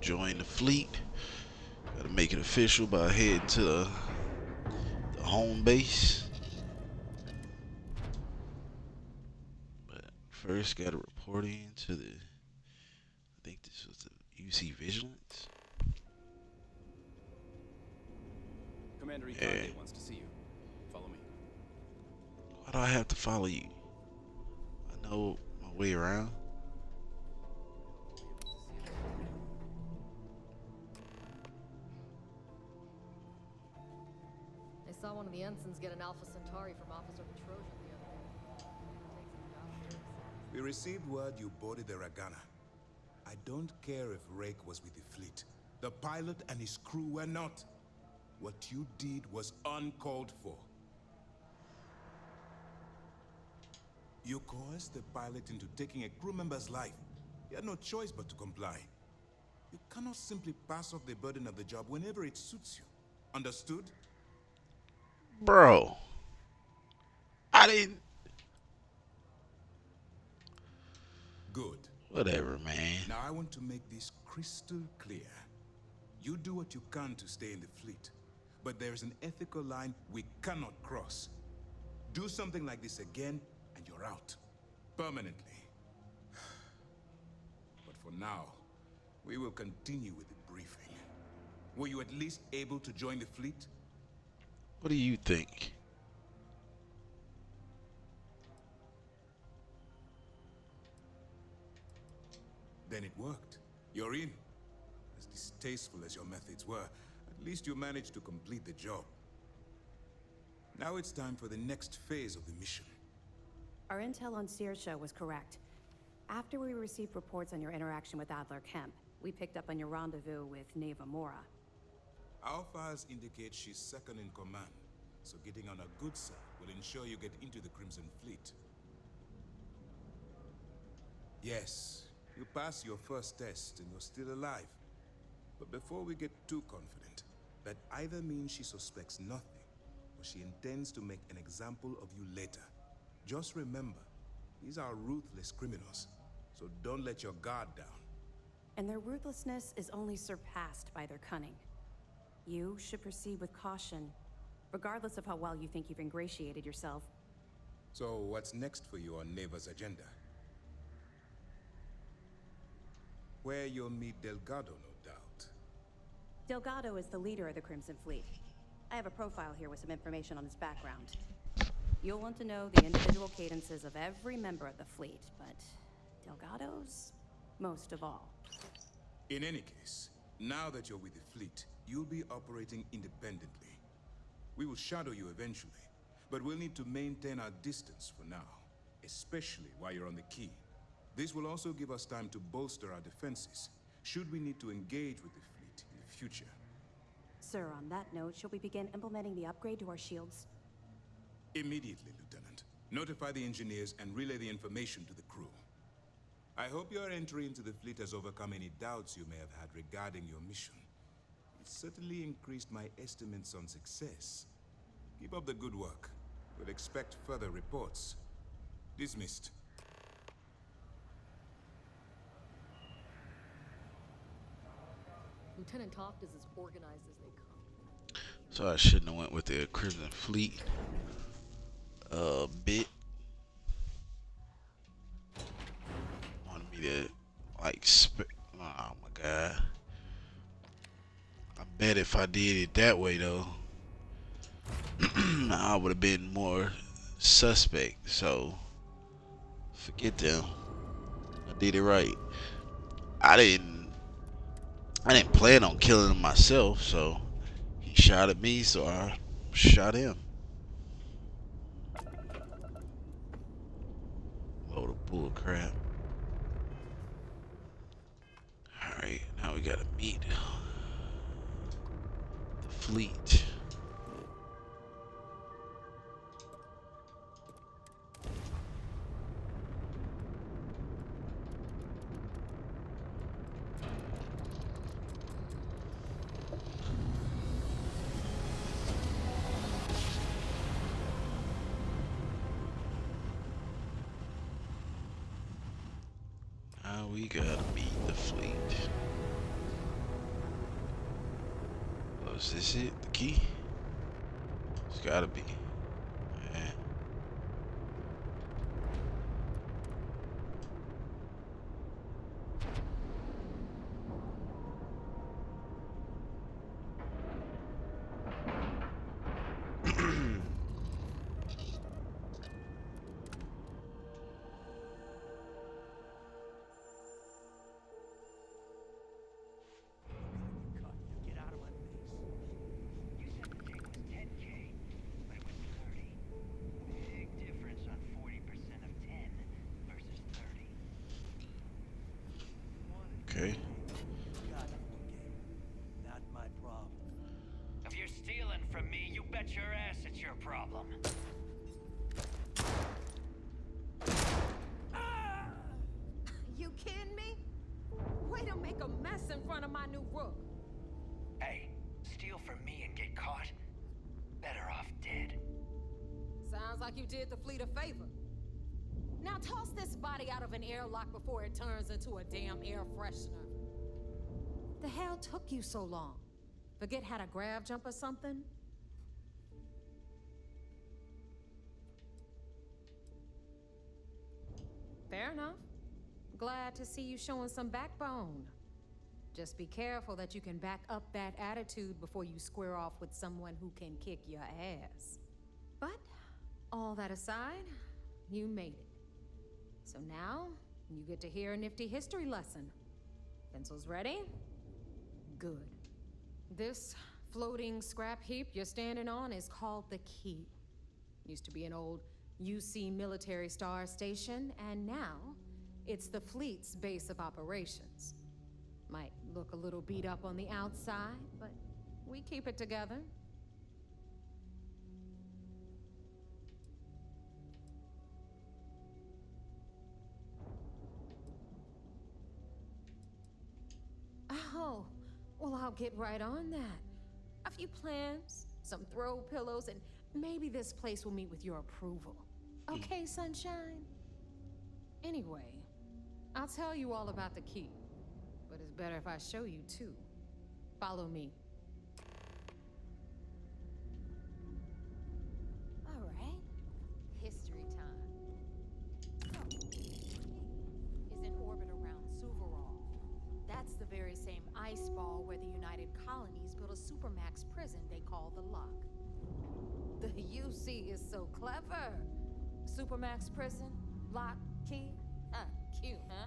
join the fleet. Gotta make it official by heading to the home base. But first, gotta report in to the. I think this was the UC Vigilance. Commander Yeah. Itande wants to see you. Follow me. Why do I have to follow you? I know my way around. I saw one of the ensigns get an Alpha Centauri from Officer Petrosian the other day. We received word you boarded the Ragana. I don't care if Rake was with the fleet. The pilot and his crew were not. What you did was uncalled for. You coerced the pilot into taking a crew member's life. He had no choice but to comply. You cannot simply pass off the burden of the job whenever it suits you. Understood? Bro, I didn't. Good. Whatever, man. Now I want to make this crystal clear. You do what you can to stay in the fleet, but there's an ethical line we cannot cross. Do something like this again, and you're out. Permanently. But for now, we will continue with the briefing. Were you at least able to join the fleet? What do you think? Then it worked. You're in. As distasteful as your methods were, at least you managed to complete the job. Now it's time for the next phase of the mission. Our intel on Saoirse was correct. After we received reports on your interaction with Adler Kemp, we picked up on your rendezvous with Neva Mora. Our files indicate she's second in command, so getting on a good side will ensure you get into the Crimson Fleet. Yes, you passed your first test and you're still alive. But before we get too confident, that either means she suspects nothing, or she intends to make an example of you later. Just remember, these are ruthless criminals, so don't let your guard down. And their ruthlessness is only surpassed by their cunning. You should proceed with caution, regardless of how well you think you've ingratiated yourself. So what's next for you on Neva's agenda? Where you'll meet Delgado, no doubt. Delgado is the leader of the Crimson Fleet. I have a profile here with some information on his background. You'll want to know the individual cadences of every member of the fleet, but Delgado's most of all. In any case, now that you're with the fleet, you'll be operating independently. We will shadow you eventually, but we'll need to maintain our distance for now, especially while you're on the key. This will also give us time to bolster our defenses, should we need to engage with the fleet in the future. Sir, on that note, shall we begin implementing the upgrade to our shields? Immediately, Lieutenant. Notify the engineers and relay the information to the crew. I hope your entry into the fleet has overcome any doubts you may have had regarding your mission. It certainly increased my estimates on success. Keep up the good work. We'll expect further reports. Dismissed. Lieutenant Toft is as organized as they come. So I shouldn't have went with the Crimson Fleet bit. Wanted me to like oh my god. I bet if I did it that way though, I would have been more suspect. So forget them. I did it right. I didn't plan on killing him myself, so he shot at me, so I shot him. Load of bull crap. Alright, now we gotta meet the fleet. Now we gotta meet the fleet. Oh, is this it? The key? It's gotta be. Man. Get out of my face. You said the thing was 10K, but it was 30. Big difference on 40% of 10 versus 30. Okay. Got it. Not my problem. If you're stealing from me, you bet your ass it's your problem. You kidding me? Way to make a mess in front of my new rook. Hey, steal from me and get caught? Better off dead. Sounds like you did the fleet a favor. Now toss this body out of an airlock before it turns into a damn air freshener. The hell took you so long? Forget how to grav jump or something? Fair enough. Glad to see you showing some backbone. Just be careful that you can back up that attitude before you square off with someone who can kick your ass. But, all that aside, you made it. So now, you get to hear a nifty history lesson. Pencils ready? Good. This floating scrap heap you're standing on is called the Key. Used to be an old UC military star station, and now it's the fleet's base of operations. Might look a little beat up on the outside, but we keep it together. Oh, well, I'll get right on that. A few plans, some throw pillows, and maybe this place will meet with your approval. Okay, sunshine? Anyway, I'll tell you all about the key. But it's better if I show you too. Follow me. All right. History time. So, the key is in orbit around Suvorov. That's the very same ice ball where the United Colonies built a supermax prison they call the Lock. The UC is so clever. Supermax prison, lock, key. Cute, huh?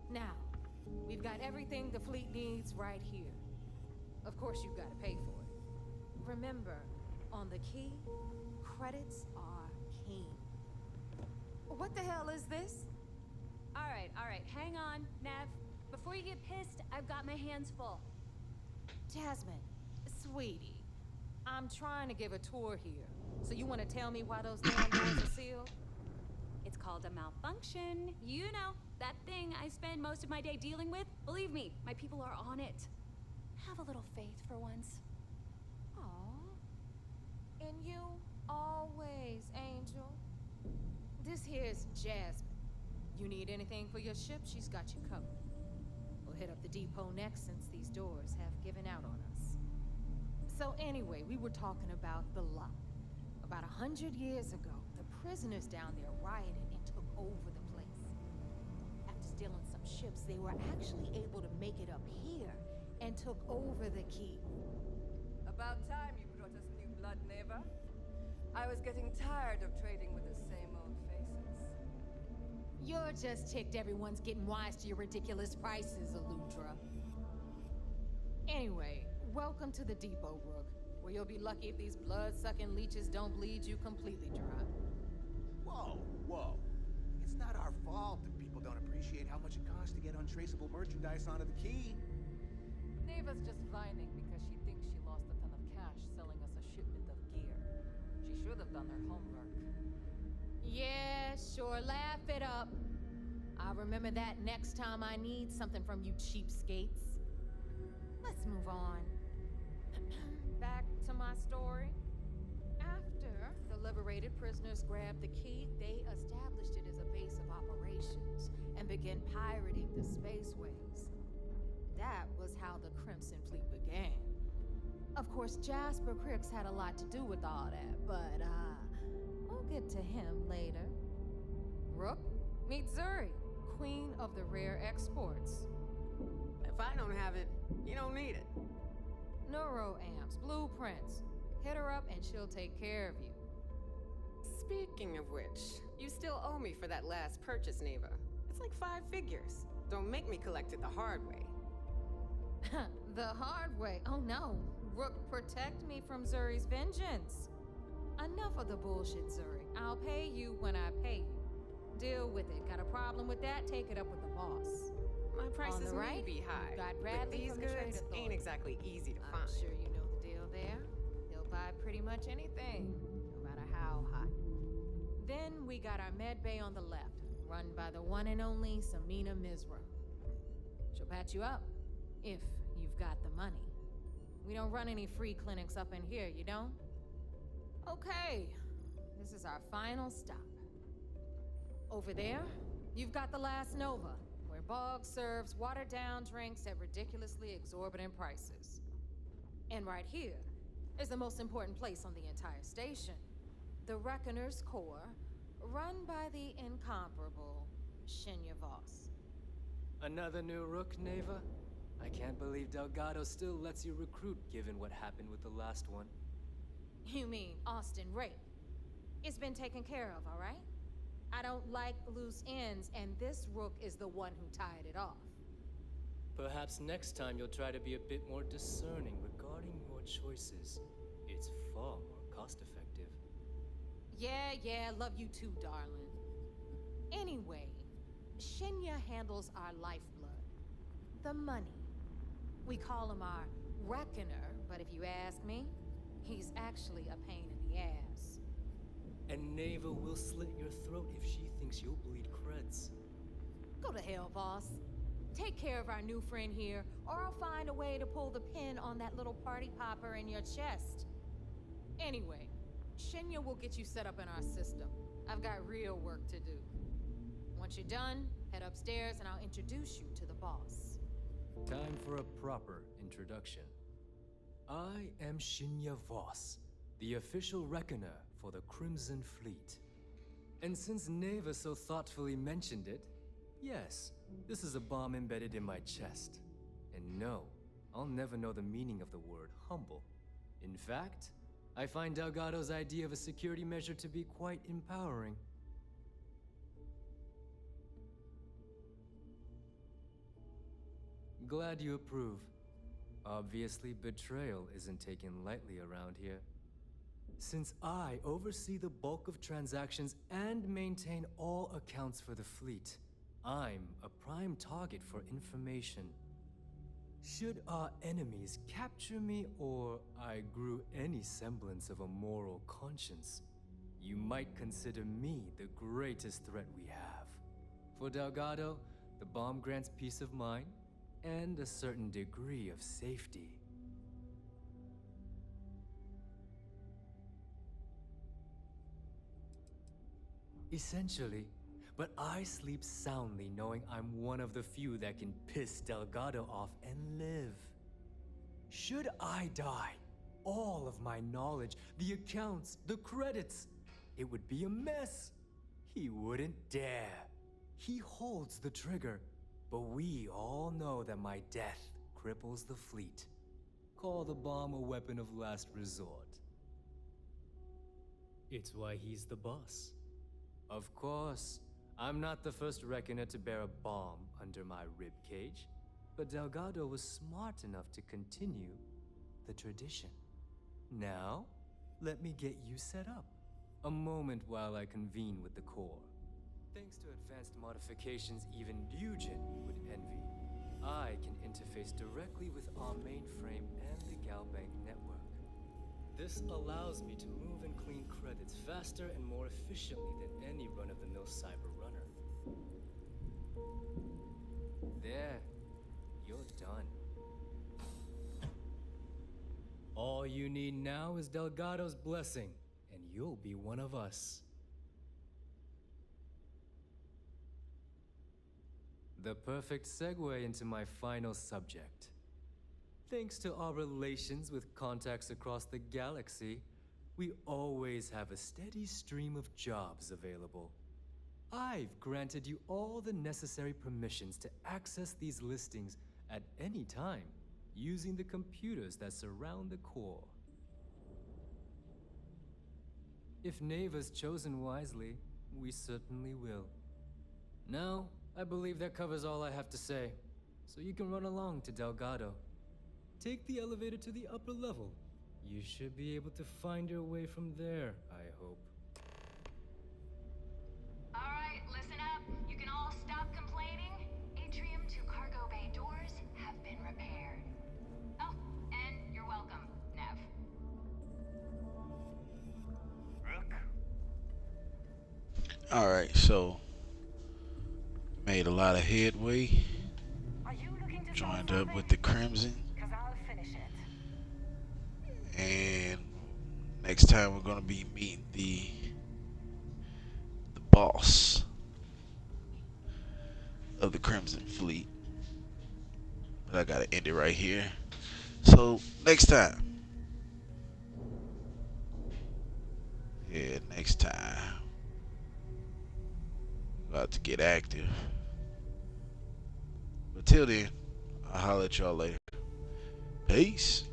Now, we've got everything the fleet needs right here. Of course, you've got to pay for it. Remember, on the key, credits are king. What the hell is this? All right, hang on, Nev. Before you get pissed, I've got my hands full. Jasmine, sweetie, I'm trying to give a tour here. So you want to tell me why those damn doors are sealed? It's called a malfunction. You know, that thing I spend most of my day dealing with. Believe me, my people are on it. Have a little faith for once. Aw. And you always, Angel. This here's Jasmine. You need anything for your ship, she's got you covered. We'll hit up the depot next since these doors have given out on us. So anyway, we were talking about the Lock. About 100 years ago, the prisoners down there rioted and took over the place. After stealing some ships, they were actually able to make it up here and took over the key. About time you brought us new blood, neighbor. I was getting tired of trading with the same old faces. You're just ticked everyone's getting wise to your ridiculous prices, Aludra. Anyway, welcome to the depot, Rook, where you'll be lucky if these blood-sucking leeches don't bleed you completely dry. Whoa. It's not our fault that people don't appreciate how much it costs to get untraceable merchandise onto the key. Neva's just whining because she thinks she lost a ton of cash selling us a shipment of gear. She should have done her homework. Yeah, sure, laugh it up. I'll remember that next time I need something from you cheapskates. Let's move on. Back to my story. After the liberated prisoners grabbed the key, they established it as a base of operations and began pirating the spaceways. That was how the Crimson Fleet began. Of course, Jasper Cricks had a lot to do with all that, but we'll get to him later. Rook, meet Zuri, queen of the rare exports. If I don't have it, you don't need it. Neuroamps, blueprints. Hit her up and she'll take care of you. Speaking of which, you still owe me for that last purchase, Neva. It's like 5 figures. Don't make me collect it the hard way. The hard way? Oh no. Rook, protect me from Zuri's vengeance. Enough of the bullshit, Zuri. I'll pay you when I pay you. Deal with it. Got a problem with that? Take it up with the boss. My prices may right, be high, got but Bradley these from the Trade goods Authority. ain't exactly easy to I'm find. sure you know the deal there. They'll buy pretty much anything, no matter how hot. Then we got our med bay on the left, run by the one and only Samina Mizra. She'll patch you up, if you've got the money. We don't run any free clinics up in here, you don't? Okay, this is our final stop. Over there, you've got the Last Nova, where Bog serves watered-down drinks at ridiculously exorbitant prices. And right here is the most important place on the entire station, the Reckoner's Core, run by the incomparable Shinya Voss. Another new rook, Neva? I can't believe Delgado still lets you recruit given what happened with the last one. You mean Austin Rape? It's been taken care of, all right? I don't like loose ends, and this rook is the one who tied it off. Perhaps next time you'll try to be a bit more discerning regarding your choices. It's far more cost-effective. Yeah, love you too, darling. Anyway, Shinya handles our lifeblood. The money. We call him our Reckoner, but if you ask me, he's actually a pain in the ass. And Neva will slit your throat if she thinks you'll bleed creds. Go to hell, boss. Take care of our new friend here, or I'll find a way to pull the pin on that little party popper in your chest. Anyway, Shinya will get you set up in our system. I've got real work to do. Once you're done, head upstairs and I'll introduce you to the boss. Time for a proper introduction. I am Shinya Voss, the official reckoner for the Crimson Fleet. And since Neva so thoughtfully mentioned it, yes, this is a bomb embedded in my chest. And no, I'll never know the meaning of the word humble. In fact, I find Delgado's idea of a security measure to be quite empowering. Glad you approve. Obviously, betrayal isn't taken lightly around here. Since I oversee the bulk of transactions and maintain all accounts for the fleet, I'm a prime target for information. Should our enemies capture me or I grew any semblance of a moral conscience, you might consider me the greatest threat we have. For Delgado, the bomb grants peace of mind and a certain degree of safety. Essentially, but I sleep soundly knowing I'm one of the few that can piss Delgado off and live. Should I die, all of my knowledge, the accounts, the credits, it would be a mess. He wouldn't dare. He holds the trigger, but we all know that my death cripples the fleet. Call the bomb a weapon of last resort. It's why he's the boss. Of course, I'm not the first reckoner to bear a bomb under my ribcage, but Delgado was smart enough to continue the tradition. Now, let me get you set up. A moment while I convene with the core. Thanks to advanced modifications even Nugent would envy, I can interface directly with our mainframe and the Galbank network. This allows me to move and clean credits faster and more efficiently than any run-of-the-mill cyber runner. All you need now is Delgado's blessing, and you'll be one of us. The perfect segue into my final subject. Thanks to our relations with contacts across the galaxy, we always have a steady stream of jobs available. I've granted you all the necessary permissions to access these listings at any time, using the computers that surround the core. If Neva's chosen wisely, we certainly will. Now, I believe that covers all I have to say, so you can run along to Delgado. Take the elevator to the upper level. You should be able to find your way from there, I hope. Alright, listen up. You can all stop complaining. Atrium to cargo bay doors have been repaired. Oh, and you're welcome, Nev. Rook? Alright, so made a lot of headway. Are you looking to Joined up with the Crimson. Because I'll finish it. And next time we're gonna be meeting the boss of the Crimson Fleet. But I gotta end it right here. So next time. Yeah, next time. About to get active. But till then, I'll holler at y'all later. Peace.